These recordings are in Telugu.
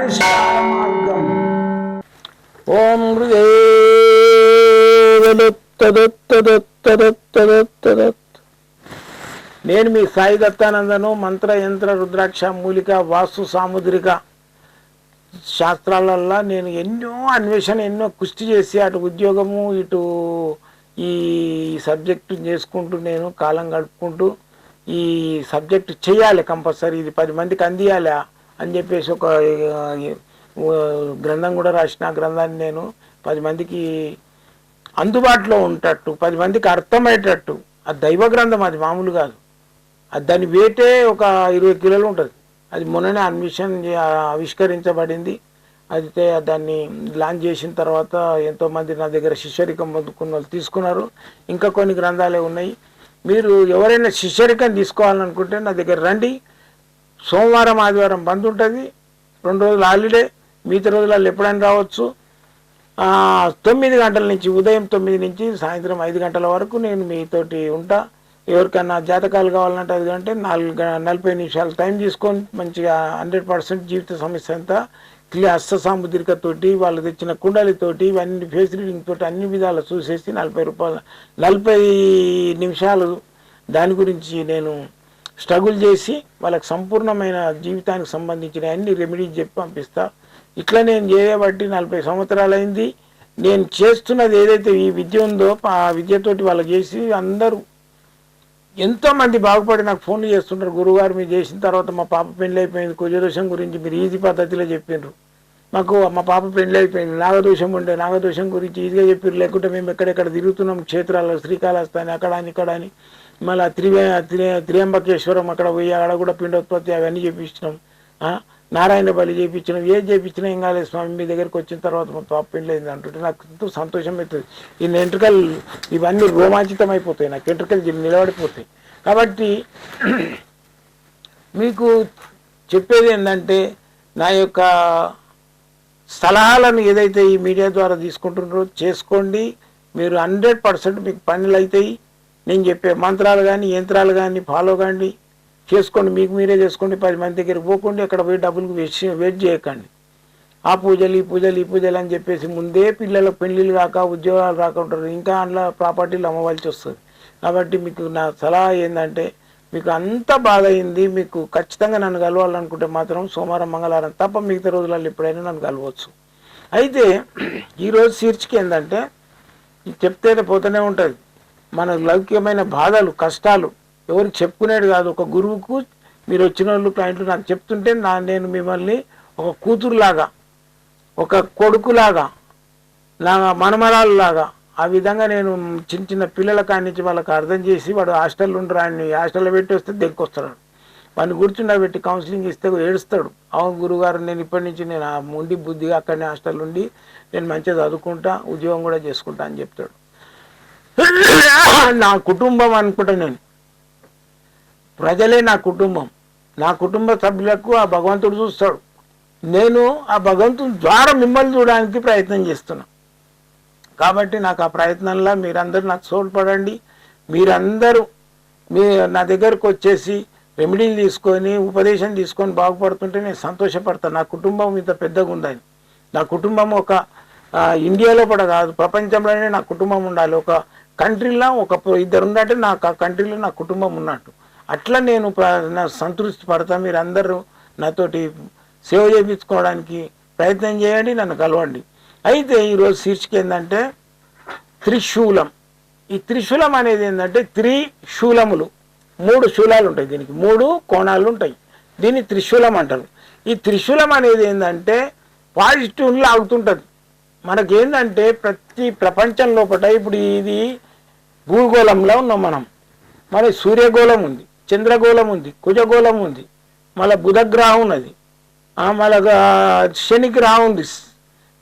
పరిష్కార మార్గం. ఓం నేను మీ సాయి దత్తానందను. మంత్ర యంత్ర రుద్రాక్ష మూలిక వాస్తు సాముద్రిక శాస్త్రాలల్లో నేను ఎన్నో అన్వేషణ ఎన్నో కృషి చేసి అటు ఉద్యోగము ఇటు ఈ సబ్జెక్టు చేసుకుంటూ నేను కాలం గడుపుకుంటూ ఈ సబ్జెక్టు చేయాలి కంపల్సరీ, ఇది 10 మందికి అందియాలి అని చెప్పేసి ఒక గ్రంథం కూడా రాసిన. గ్రంథాన్ని నేను 10 మందికి అందుబాటులో ఉంటట్టు 10 మందికి అర్థమయ్యేటట్టు, అది దైవ గ్రంథం, అది మామూలు కాదు. అది దాని వేటే ఒక 20 కిలోలు ఉంటుంది. అది మొన్ననే ఆవిష్కరించబడింది. అయితే దాన్ని లాంచ్ చేసిన తర్వాత ఎంతోమంది నా దగ్గర శిష్యరికం పొందుకున్న వాళ్ళు తీసుకున్నారు. ఇంకా కొన్ని గ్రంథాలే ఉన్నాయి. మీరు ఎవరైనా శిష్యరికం తీసుకోవాలనుకుంటే నా దగ్గర రండి. సోమవారం ఆదివారం బంద్ ఉంటుంది, 2 రోజులు హాలిడే, మిగతా రోజులలో ఎప్పుడైనా రావచ్చు. 9 గంటల నుంచి ఉదయం 9 నుంచి సాయంత్రం 5 గంటల వరకు నేను మీతోటి ఉంటా. ఎవరికైనా జాతకాలు కావాలంటే అది అంటే 40 నిమిషాలు టైం తీసుకొని మంచిగా 100% జీవిత సమస్య అంతా హస్త సాముద్రికతోటి వాళ్ళు తెచ్చిన కుండలితోటి ఇవన్నీ ఫేస్ రీడింగ్ తోటి అన్ని విధాలు చూసేసి 40 నిమిషాలు దాని గురించి నేను స్ట్రగుల్ చేసి వాళ్ళకి సంపూర్ణమైన జీవితానికి సంబంధించిన అన్ని రెమెడీస్ చెప్పి పంపిస్తా. ఇట్లా నేను చేయబట్టి 40 సంవత్సరాలైంది. నేను చేస్తున్నది ఏదైతే ఈ విద్య ఉందో ఆ విద్యతోటి వాళ్ళకి చేసి అందరూ ఎంతోమంది బాగుపడి నాకు ఫోన్లు చేస్తుంటారు. గురువుగారు మీరు చేసిన తర్వాత మా పాప పెళ్ళి అయిపోయింది, కుజదోషం గురించి మీరు ఈజీ పద్ధతిలో చెప్పినారు. మాకు మా పాప పెళ్ళి అయిపోయింది, నాగదోషం ఉండే, నాగదోషం గురించి ఈజీగా చెప్పారు. లేకుంటే మేము ఎక్కడెక్కడ తిరుగుతున్నాం క్షేత్రాల్లో, శ్రీకాళహస్తి అని అక్కడ అని ఇక్కడ అని, మళ్ళీ త్రియంబకేశ్వరం అక్కడ పోయి అక్కడ కూడా పిండోత్పత్తి అవన్నీ చేపించినాం. నారాయణ బలి చేయించినాం. ఏది చేయించినా ఏం కాలేదు స్వామి, మీ దగ్గరికి వచ్చిన తర్వాత మా పాప పెళ్ళి అయింది అంటుంటే నాకు ఎంతో సంతోషం అవుతుంది. ఈ వెంట్రుకలు ఇవన్నీ రోమాంచితం అయిపోతాయి, నాకు వెంట్రుకలు నిలబడిపోతాయి. కాబట్టి మీకు చెప్పేది ఏంటంటే నా యొక్క సలహాలను ఏదైతే ఈ మీడియా ద్వారా తీసుకుంటున్నారో చేసుకోండి. మీరు 100% మీకు పనులు అవుతాయి. నేను చెప్పే మంత్రాలు కానీ యంత్రాలు కానీ ఫాలో కాండి, చేసుకోండి. మీకు మీరే చేసుకోండి. 10 మంది దగ్గరికి పోకండి, అక్కడ పోయి డబ్బులకు వెయిట్ చేయకండి. ఆ పూజలు ఈ పూజలు ఈ పూజలు అని చెప్పేసి ముందే పిల్లల పెళ్ళిళ్ళు కాక ఉద్యోగాలు రాక ఉంటారు, ఇంకా అందులో ప్రాపర్టీలు అమ్మవలసి వస్తుంది. కాబట్టి మీకు నా సలహా ఏంటంటే, మీకు అంత బాధ అయింది, మీకు ఖచ్చితంగా నన్ను కలవాలనుకుంటే మాత్రం సోమవారం మంగళవారం తప్ప మిగతా రోజులలో ఎప్పుడైనా నన్ను కలవచ్చు. అయితే ఈరోజు శీర్షిక ఏంటంటే, చెప్తే పోతూనే ఉంటుంది. మన లౌకికమైన బాధలు కష్టాలు ఎవరికి చెప్పుకునేది కాదు. ఒక గురువుకు మీరు వచ్చిన వాళ్ళు క్లయింట్లు నాకు చెప్తుంటే నేను మిమ్మల్ని ఒక కూతురులాగా, ఒక కొడుకులాగా, నా మనమరాలులాగా ఆ విధంగా నేను చిన్న చిన్న పిల్లల కాడి నుంచి వాళ్ళకి అర్థం చేసి, వాడు హాస్టల్లో ఉండరు, ఆయన్ని హాస్టల్లో పెట్టి వస్తే దగ్గొస్తాడు, వాడిని కూర్చుండబెట్టి కౌన్సిలింగ్ ఇస్తే ఏడుస్తాడు. అవును గురుగారు, నేను ఇప్పటి నుంచి నేను ఉండి బుద్ధిగా అక్కడనే హాస్టల్ ఉండి నేను మంచిగా చదువుకుంటా, ఉద్యోగం కూడా చేసుకుంటా అని చెప్తాడు. నా కుటుంబం అనుకుంటా, నేను ప్రజలే నా కుటుంబం. నా కుటుంబ సభ్యులకు ఆ భగవంతుడు చూస్తాడు. నేను ఆ భగవంతుని ద్వారా మిమ్మల్ని చూడడానికి ప్రయత్నం చేస్తున్నా. కాబట్టి నాకు ఆ ప్రయత్నంలో మీరందరూ నాకు తోడ్పడండి. మీరందరూ నా దగ్గరకు వచ్చేసి రెమెడీలు తీసుకొని ఉపదేశం తీసుకొని బాగుపడుతుంటే నేను సంతోషపడతాను. నా కుటుంబం ఇంత పెద్దగా ఉందని. నా కుటుంబం ఒక ఇండియాలో కూడా కాదు, ప్రపంచంలోనే నా కుటుంబం ఉండాలి. ఒక కంట్రీలో ఒక 2 ఉన్నట్టే నాకు ఆ కంట్రీలో నా కుటుంబం ఉన్నట్టు. అట్లా నేను సంతృప్తి పడతా. మీరందరూ నాతోటి సేవ చేయించుకోవడానికి ప్రయత్నం చేయండి, నన్ను కలవండి. అయితే ఈరోజు శీర్షిక ఏంటంటే త్రిశూలం. ఈ త్రిశూలం అనేది ఏంటంటే త్రిశూలములు, 3 శూలాలు ఉంటాయి, దీనికి 3 కోణాలు ఉంటాయి. దీన్ని త్రిశూలం అంటారు. ఈ త్రిశూలం అనేది ఏంటంటే పాజిటివ్లో ఆగుతుంటుంది. మనకేంటంటే ప్రతి ప్రపంచం లోపల ఇప్పుడు ఇది భూగోళంలో ఉన్నాం మనం. మరి సూర్యగోళం ఉంది, చంద్రగోళం ఉంది, కుజగోళం ఉంది, మళ్ళీ బుధగ్రహం ఉన్నది, మళ్ళీ శని గ్రహం ఉంది,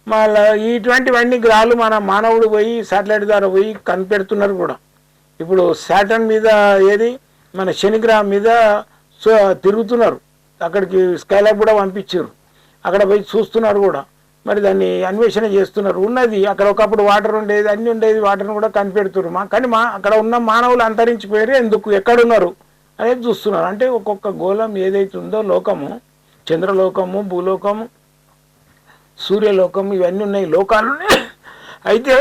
మళ్ళీ ఇటువంటివన్నీ గ్రహాలు మన మానవుడు పోయి శాటిలైట్ ద్వారా పోయి కనిపెడుతున్నారు కూడా. ఇప్పుడు శాటర్న్ మీద ఏది మన శని గ్రహం మీద తిరుగుతున్నారు, అక్కడికి స్కైలాబ్ కూడా పంపించారు, అక్కడ పోయి చూస్తున్నారు కూడా. మరి దాన్ని అన్వేషణ చేస్తున్నారు. ఉన్నది అక్కడ ఒకప్పుడు వాటర్ ఉండేది, అన్నీ ఉండేది, వాటర్ని కూడా కనిపెడుతున్నారు. కానీ అక్కడ ఉన్న మానవులు అంతరించిపోయారు, ఎందుకు ఎక్కడున్నారు అనేది చూస్తున్నారు. అంటే ఒక్కొక్క గోళం ఏదైతే ఉందో లోకము, చంద్రలోకము, భూలోకము, సూర్యలోకం ఇవన్నీ ఉన్నాయి, లోకాలు ఉన్నాయి. అయితే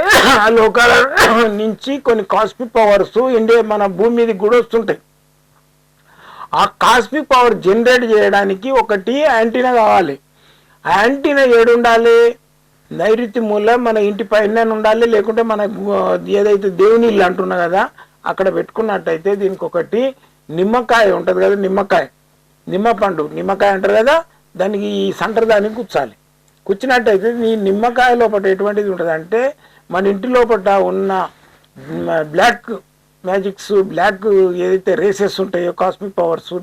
ఆ లోకాల నుంచి కొన్ని కాస్మిక్ పవర్స్ ఇండియా మన భూమి మీదకి కూడా వస్తుంటాయి. ఆ కాస్మిక్ పవర్ జనరేట్ చేయడానికి ఒకటి యాంటీనా కావాలి. ఆ యాంటీనా ఏడు ఉండాలి? నైరుతి మూల మన ఇంటి పైన ఉండాలి, లేకుంటే మన ఏదైతే దేవుని ఇల్లు అంటున్నా కదా అక్కడ పెట్టుకున్నట్టయితే దీనికి ఒకటి నిమ్మకాయ ఉంటుంది కదా, నిమ్మకాయ అంటారు కదా, దానికి ఈ సెంటర్ దానికి కూర్చాలి. కూర్చున్నట్టయితే ఈ నిమ్మకాయ లోపల ఎటువంటిది ఉంటుంది అంటే మన ఇంటి లోపల ఉన్న బ్లాక్ మ్యాజిక్స్, బ్లాక్ ఏదైతే రేసెస్ ఉంటాయో cosmic powers,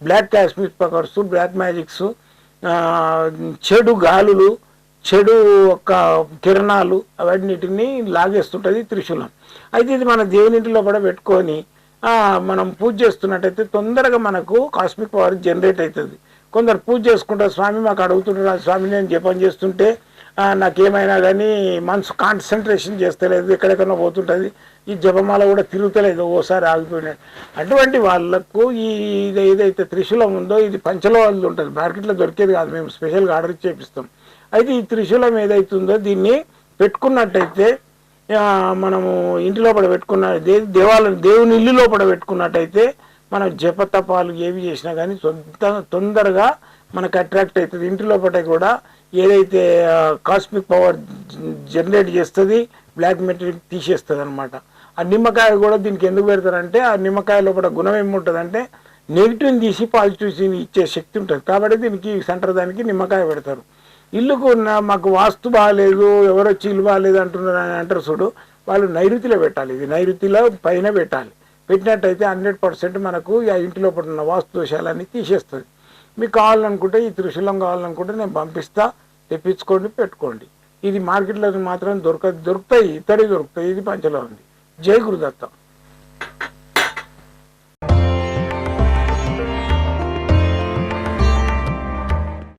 black cosmic powers, black magics, చెడు గాలులు, చెడు ఒక కిరణాలు అవన్నిటిని లాగేస్తుంటుంది త్రిశూలం. అయితే ఇది మన దేవునింటి లోపల పెట్టుకొని మనం పూజ చేస్తున్నట్టయితే తొందరగా మనకు కాస్మిక్ పవర్ జనరేట్ అవుతుంది. కొందరు పూజ చేసుకుంటారు, స్వామి మాకు అడుగుతుంటారు, స్వామి నేను జపం చేస్తుంటే నాకేమైనా కానీ మనసు కాన్సన్ట్రేషన్ చేస్తలేదు, ఎక్కడెక్కడో పోతుంటుంది, ఈ జపమాల కూడా తిరుగుతలేదు, ఓసారి ఆగిపోయినాడు. అటువంటి వాళ్ళకు ఈ ఏదైతే త్రిశూలం ఉందో ఇది పంచలోహాలు ఉంటుంది, మార్కెట్లో దొరికేది కాదు, మేము స్పెషల్గా ఆర్డర్ చేపిస్తాం. అయితే ఈ త్రిశూలం ఏదైతుందో దీన్ని పెట్టుకున్నట్టయితే మనము ఇంటి లోపల పెట్టుకున్న దేవుని ఇల్లు లోపల పెట్టుకున్నట్టయితే మనం జపతపాలు ఏవి చేసినా కానీ తొందరగా మనకు అట్రాక్ట్ అవుతుంది. ఇంటి లోపల కూడా ఏదైతే కాస్మిక్ పవర్ జనరేట్ చేస్తుంది, బ్లాక్ మెటీరియల్ తీసేస్తుంది అనమాట. ఆ నిమ్మకాయ కూడా దీనికి ఎందుకు పెడతారంటే ఆ నిమ్మకాయ లోపల గుణం ఏముంటుందంటే నెగిటివ్ని తీసి పాజిటివ్ ఇచ్చే శక్తి ఉంటుంది. కాబట్టి దీనికి సెంటర్ దానికి నిమ్మకాయ పెడతారు. ఇల్లుకు మాకు వాస్తు బాగాలేదు, ఎవరొచ్చి ఇల్లు బాగాలేదు అంటున్నారు అని అంటారు చూడు, వాళ్ళు నైరుతిలో పెట్టాలి. ఇది నైరుతిలో పైన పెట్టాలి. పెట్టినట్టయితే 100% మనకు ఆ ఇంటి లోపల ఉన్న వాస్తు దోషాలన్నీ తీసేస్తుంది. మీకు కావాలనుకుంటే ఈ త్రిశూలం కావాలనుకుంటే నేను పంపిస్తా, తెప్పించుకోండి, పెట్టుకోండి. ఇది మార్కెట్లో మాత్రం దొరుకుతాయి, ఇతడి దొరుకుతాయి. ఇది పంచలో ఉంది. జై గురుదత్త.